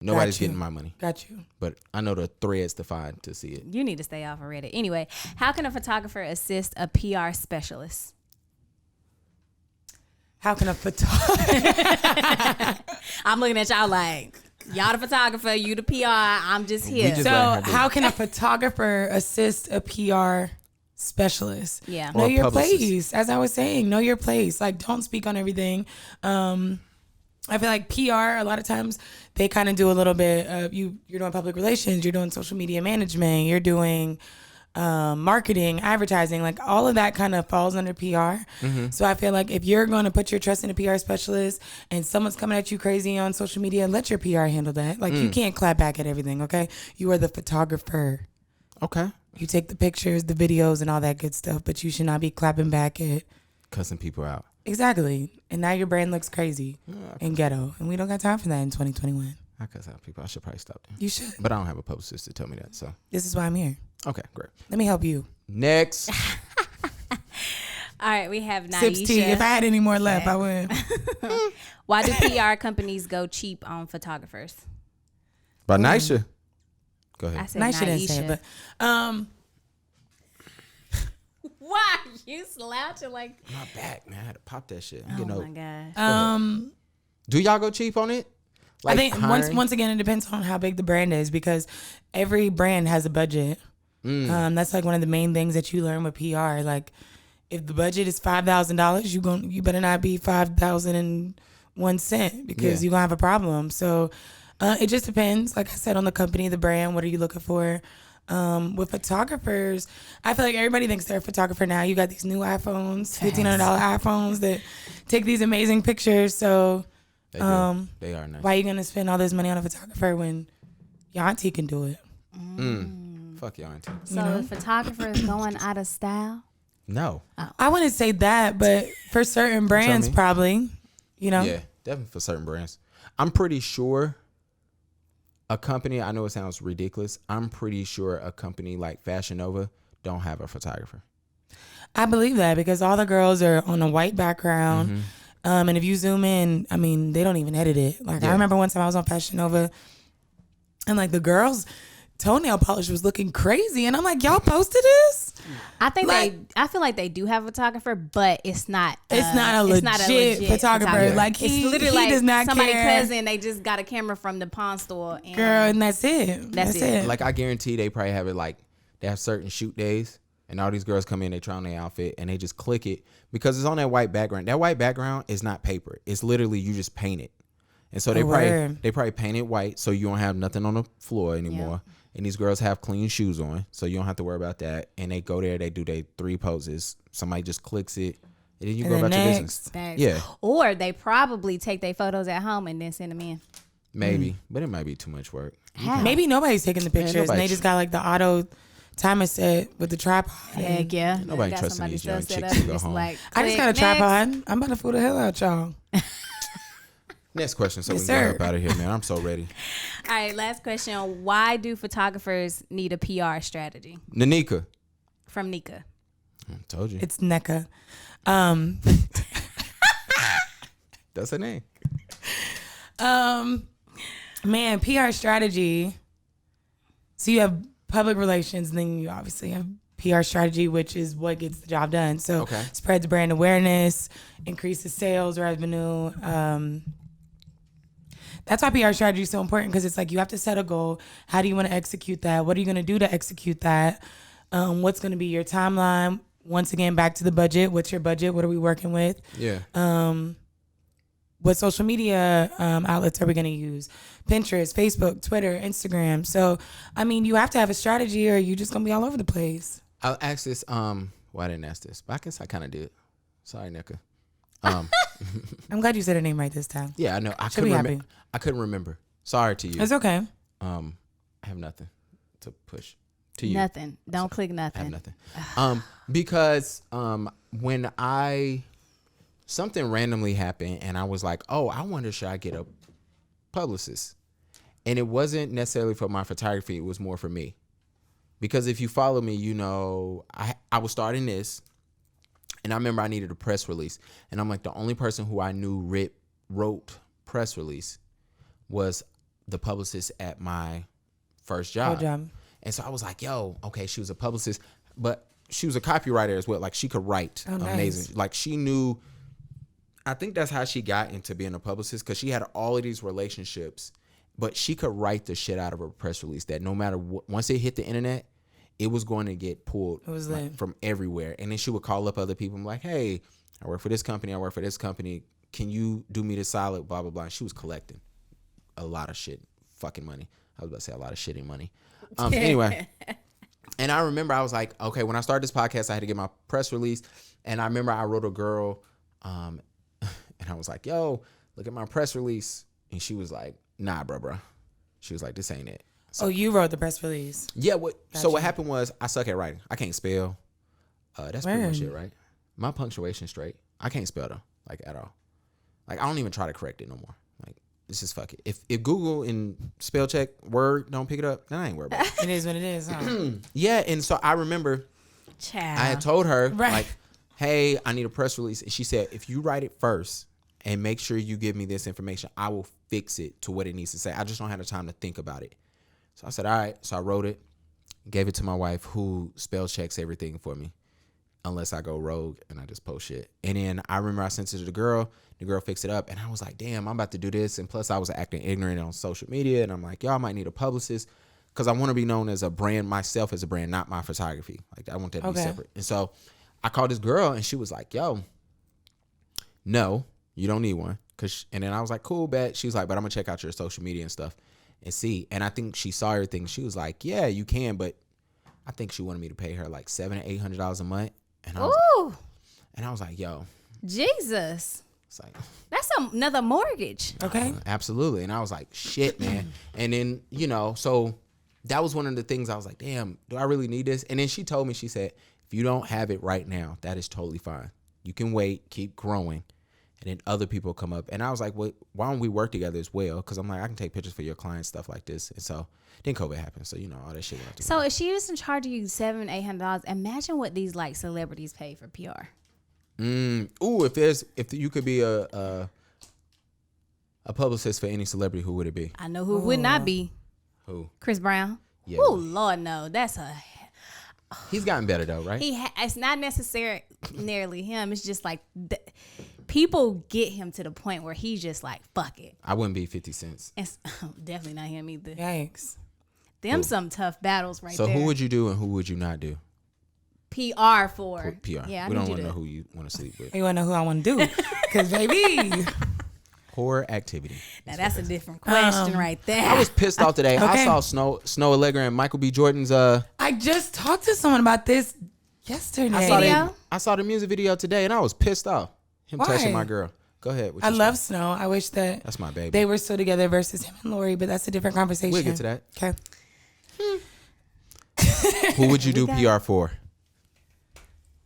Nobody's getting my money. Got you. But I know the threads to find to see it. You need to stay off of Reddit. Anyway, how can a photographer assist a PR specialist? How can a photographer? I'm looking at y'all like, y'all the photographer, you the PR, I'm just here. just So let her do it. how can a photographer assist a PR specialist? Yeah. Know Or your publicist. place. As I was saying, know your place. Like, don't speak on everything. I feel like PR, a lot of times, they kind of do a little bit of, you're doing public relations, you're doing social media management, you're doing marketing, advertising, like all of that kind of falls under PR. So I feel like if you're going to put your trust in a PR specialist and someone's coming at you crazy on social media, let your PR handle that. Like, you can't clap back at everything, okay? You are the photographer. Okay. You take the pictures, the videos, and all that good stuff, but you should not be clapping back at. Cussing people out. Exactly. And now your brand looks crazy and ghetto. And we don't got time for that in 2021. I cuss out people. I should probably stop that. You should. But I don't have a publicist to tell me that. So, This is why I'm here. okay, great. Let me help you. Next. All right, we have Sips tea. If I Naisha. had any more left, I would. Why do PR companies go cheap on photographers? By Naisha. Go I ahead. said Nice, didn't say it, but why you slouching like? My back, man. I had to pop that shit. I'm Oh getting old. my gosh. Do y'all go cheap on it? I think hiring? once again, it depends on how big the brand is, because every brand has a budget. That's like one of the main things that you learn with PR. Like, if the budget is $5,000, you better not be 5,001 cent, because Yeah. you're gonna have a problem. So it just depends. Like I said, on the company, the brand. What are you looking for? With photographers, I feel like everybody thinks they're a photographer now. You got these new iPhones, $1,500 iPhones that take these amazing pictures. So They do. They are nice. why are you gonna spend all this money on a photographer when your auntie can do it? Fuck y'all auntie. So the photographer is going out of style. No. I wouldn't say that, but for certain brands, me? probably. You know, Yeah, definitely for certain brands. I'm pretty sure a company, I know it sounds ridiculous, I'm pretty sure a company like Fashion Nova don't have a photographer. I believe that, because all the girls are on a white background. And if you zoom in, I mean, they don't even edit it. Like, Yeah. I remember one time I was on Fashion Nova, and like the girls' toenail polish was looking crazy, and I'm like, y'all posted this? I think Like- I feel like they do have a photographer, but it's not. It's not a legit photographer. Like, it's he literally like does not somebody care. cousin. They just got a camera from the pawn store. And Girl, and that's it. That's it. Like, I guarantee they probably have it like, they have certain shoot days, and all these girls come in, they try on their outfit, and they just click it because it's on that white background. That white background is not paper. It's literally, you just paint it. And so they word. probably paint it white so you don't have nothing on the floor anymore. And these girls have clean shoes on, so you don't have to worry about that. And they go there, they do their 3 poses. Somebody just clicks it, and then you And go then about your next. business. Thanks. Yeah, Or they probably take their photos at home and then send them in. maybe, but it might be too much work. Maybe nobody's taking the pictures, and nobody- they just got like the auto timer set with the tripod. Heck yeah. Nobody Got trusting somebody these still young set chicks up to and go just home. like, I just click got a next. tripod. I'm about to fool the hell out y'all. Next question, so Yes, we can sir. get up out of here, man. I'm so ready. All right, last question. Why do photographers need a PR strategy? Nanika, From Nika. told you. It's NECA. That's her name. Man, PR strategy. So you have public relations, and then you obviously have PR strategy, which is what gets the job done. So Okay. spreads brand awareness, increases sales revenue. That's why PR strategy is so important, because it's like you have to set a goal. How do you want to execute that? What are you going to do to execute that? What's going to be your timeline? Once again, back to the budget. What's your budget? What are we working with? Yeah. What social media outlets are we going to use? Pinterest, Facebook, Twitter, Instagram. So, I mean, you have to have a strategy, or you just going to be all over the place. I'll ask this. Well, I didn't ask this, but I guess I kind of did. Sorry, Nika. Um, I'm glad you said her name right this time. yeah, I know. She'll be happy. I couldn't remember. Sorry to you. It's okay. I have nothing to push to you. Nothing. Don't click I have nothing. nothing. Because when something randomly happened, and I was like, oh, I wonder, should I get a publicist? And it wasn't necessarily for my photography. It was more for me. Because if you follow me, you know, I was starting this, and I remember I needed a press release. And I'm like, the only person who I knew wrote press release was the publicist at my first job. Good job. And so I was like, yo, okay, she was a publicist, but she was a copywriter as well. Like she could write amazing. Like she knew, I think that's how she got into being a publicist, because she had all of these relationships, but she could write the shit out of a press release that no matter what, once it hit the internet, it was going to get pulled from everywhere. And then she would call up other people and be like, hey, I work for this company. I work for this company. Can you do me the solid? Blah, blah, blah. And she was collecting a lot of shit, fucking money. I was about to say a lot of shitty money. Anyway. And I remember I was like, okay, when I started this podcast, I had to get my press release. And I remember I wrote a girl and I was like, yo, look at my press release. And she was like, nah, bro. She was like, this ain't it. So, you wrote the press release. Yeah. So what happened was I suck at writing. I can't spell. That's pretty much it, right? My punctuation's straight. I can't spell though, like at all. Like I don't even try to correct it no more. Like it's just fuck it. If Google and spell check Word don't pick it up, then I ain't worried about it. It is what it is, huh? Yeah. And so I remember Child. I had told her Right. like, hey, I need a press release. And she said, if you write it first and make sure you give me this information, I will fix it to what it needs to say. I just don't have the time to think about it. So I said, all right. So I wrote it, gave it to my wife, who spell checks everything for me, unless I go rogue and I just post shit. And then I remember I sent it to the girl. The girl fixed it up. And I was like, damn, I'm about to do this. And plus I was acting ignorant on social media. And I'm like, y'all might need a publicist, because I want to be known as a brand, myself as a brand, not my photography. Like I want that to be separate. And so I called this girl and she was like, yo, no, you don't need one. And then I was like, cool, bet. She was like, but I'm going to check out your social media and stuff and see. And I think she saw everything. She was like, yeah, you can. But I think she wanted me to pay her like $700 to $800 a month. And I was like, yo. Jesus. It's like, that's another mortgage. Okay. Absolutely. And I was like, shit, man. And then, so that was one of the things I was like, damn, do I really need this? And then she told me, she said, if you don't have it right now, that is totally fine. You can wait, keep growing, and then other people come up. And I was like, well, why don't we work together as well? Because I'm like, I can take pictures for your clients, stuff like this. And so then COVID happened. So, all that shit went through. So if she was to charge you $700-800, imagine what these like celebrities pay for PR. If you could be a publicist for any celebrity, who would it be? I know who would not be. Who? Chris Brown. Yeah. Oh Lord, no, that's a. He's gotten better though, right? It's not necessarily him. It's just like people get him to the point where he's just like, fuck it. I wouldn't be 50 Cent. It's definitely not him either. Yikes. Them some tough battles right So there. who would you do and who would you not do? PR for. PR. Yeah, we don't want to know who you want to sleep with. You want to know who I want to do? Because, baby. Horror activity. Now, that's a different question right there. I was pissed off today. I saw Snow Allegra and Michael B. Jordan's. I just talked to someone about this yesterday. I saw the music video today and I was pissed off. Him touching my girl. Go ahead. I love Snow. I wish that that's my baby. They were still together versus him and Lori, but that's a different conversation. We'll get to that. Okay. Who would you do PR for?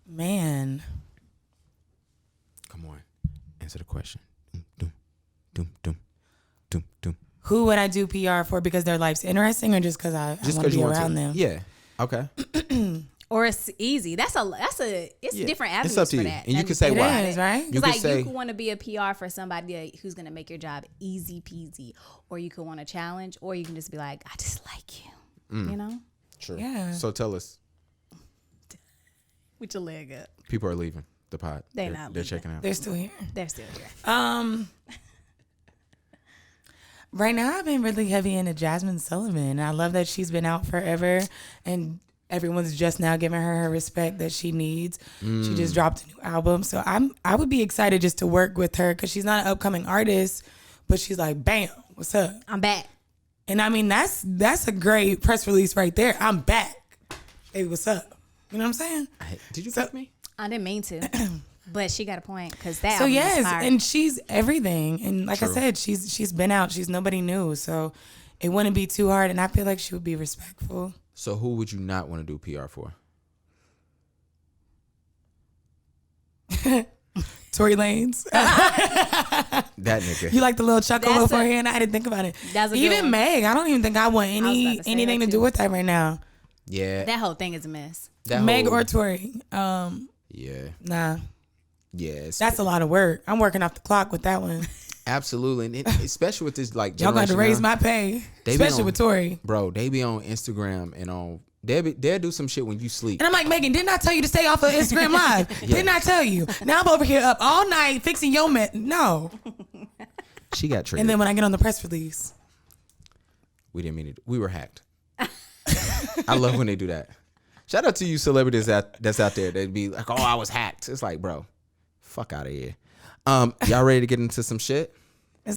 Man. Come on. Answer the question. Doom, doom, doom, doom. Who would I do PR for because their life's interesting or just because I want to be around them? Yeah. Okay. Or it's easy. It's different avenues It's up to for you. that. And you can say why. It is, right? You It's could you could want to be a PR for somebody who's going to make your job easy peasy. Or you could want a challenge. Or you can just be like, I just like you. You know? True. Yeah. So tell us. With your leg up. People are leaving the pod. They're They're checking out. They're still here. They're still here. Right now, I've been really heavy into Jasmine Sullivan. I love that she's been out forever, and everyone's just now giving her respect that she needs. She just dropped a new album, so I would be excited just to work with her because she's not an upcoming artist, but she's like, bam, what's up? I'm back. And I mean, that's a great press release right there. I'm back. Hey, what's up? You know what I'm saying? Did you cut me? I didn't mean to. But she got a point because that. So album yes, was fire. and she's everything. And like True. I said, she's been out. She's nobody new. So it wouldn't be too hard. And I feel like she would be respectful. So who would you not want to do PR for? Tory Lanez. That nigga. You like the little chuckle That's beforehand? I didn't think about it. That's a good Even one. Meg, I don't even think I want was about to say anything that to too. do with that right now. Yeah. That whole thing is a mess. Meg whole- or Tory. Yeah. Nah. Yeah. That's a lot of work. I'm working off the clock with that one. Absolutely, and especially with this like Y'all got to generation raise now, my pay, They be especially on- with Tori. bro. They be on Instagram and on they'll do some shit when you sleep. And I'm like, Megan, didn't I tell you to stay off of Instagram Live? Didn't I tell you? Now I'm over here up all night fixing your no. She got triggered. And then when I get on the press release, We didn't mean it. We were hacked. I love when they do that. Shout out to you celebrities that's out there. They'd be like, "Oh, I was hacked." It's like, bro, fuck out of here. Y'all ready to get into some shit?